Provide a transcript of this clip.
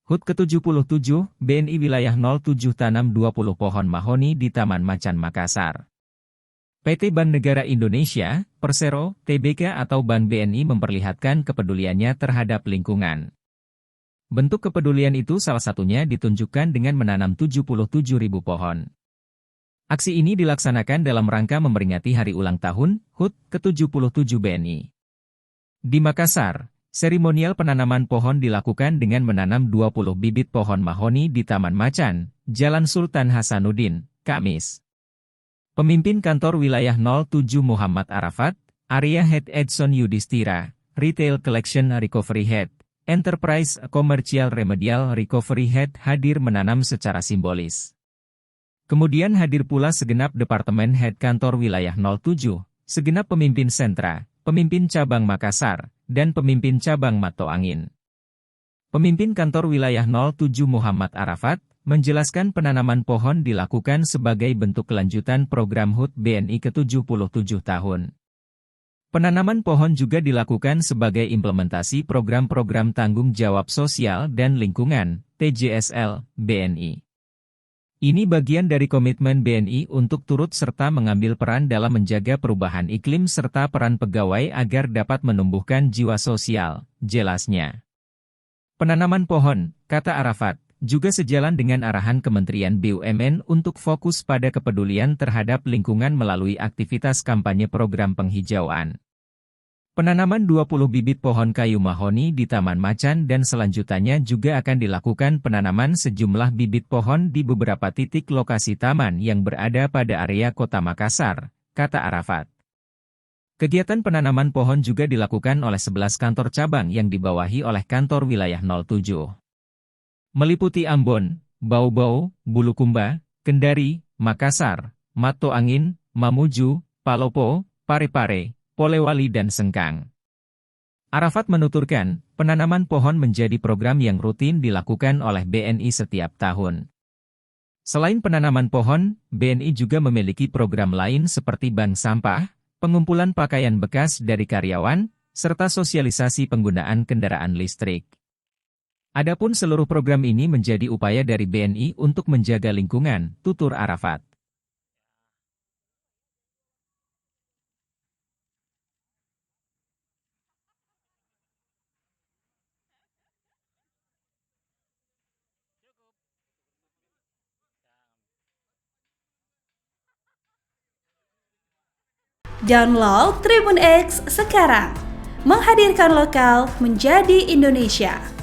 HUT ke-77, BNI Wilayah 07 tanam 20 pohon mahoni di Taman Macan Makassar. PT Bank Negara Indonesia, Persero, Tbk atau Bank BNI memperlihatkan kepeduliannya terhadap lingkungan. Bentuk kepedulian itu salah satunya ditunjukkan dengan menanam 77.000 pohon. Aksi ini dilaksanakan dalam rangka memperingati hari ulang tahun HUT ke-77 BNI. Di Makassar, seremonial penanaman pohon dilakukan dengan menanam 20 bibit pohon mahoni di Taman Macan, Jalan Sultan Hasanuddin, Kamis. Pemimpin Kantor Wilayah 07 Muhammad Arafat, Area Head Edson Yudhistira, Retail Collection Recovery Head, Enterprise Commercial Remedial Recovery Head hadir menanam secara simbolis. Kemudian hadir pula segenap Departemen Head Kantor Wilayah 07, segenap pemimpin sentra, pemimpin cabang Makassar, dan pemimpin cabang Mato Angin. Pemimpin Kantor Wilayah 07 Muhammad Arafat menjelaskan penanaman pohon dilakukan sebagai bentuk kelanjutan program HUT BNI ke-77 tahun. Penanaman pohon juga dilakukan sebagai implementasi program-program tanggung jawab sosial dan lingkungan, TJSL, BNI. Ini bagian dari komitmen BNI untuk turut serta mengambil peran dalam menjaga perubahan iklim serta peran pegawai agar dapat menumbuhkan jiwa sosial, jelasnya. Penanaman pohon, kata Arafat, juga sejalan dengan arahan Kementerian BUMN untuk fokus pada kepedulian terhadap lingkungan melalui aktivitas kampanye program penghijauan. Penanaman 20 bibit pohon kayu mahoni di Taman Macan dan selanjutnya juga akan dilakukan penanaman sejumlah bibit pohon di beberapa titik lokasi taman yang berada pada area Kota Makassar, kata Arafat. Kegiatan penanaman pohon juga dilakukan oleh 11 kantor cabang yang dibawahi oleh Kantor Wilayah 07. Meliputi Ambon, Bau-Bau, Bulukumba, Kendari, Makassar, Mato Angin, Mamuju, Palopo, Parepare, Polewali dan Sengkang. Arafat menuturkan, penanaman pohon menjadi program yang rutin dilakukan oleh BNI setiap tahun. Selain penanaman pohon, BNI juga memiliki program lain seperti bank sampah, pengumpulan pakaian bekas dari karyawan, serta sosialisasi penggunaan kendaraan listrik. Adapun seluruh program ini menjadi upaya dari BNI untuk menjaga lingkungan, tutur Arafat. Download Tribun X sekarang, menghadirkan lokal menjadi Indonesia.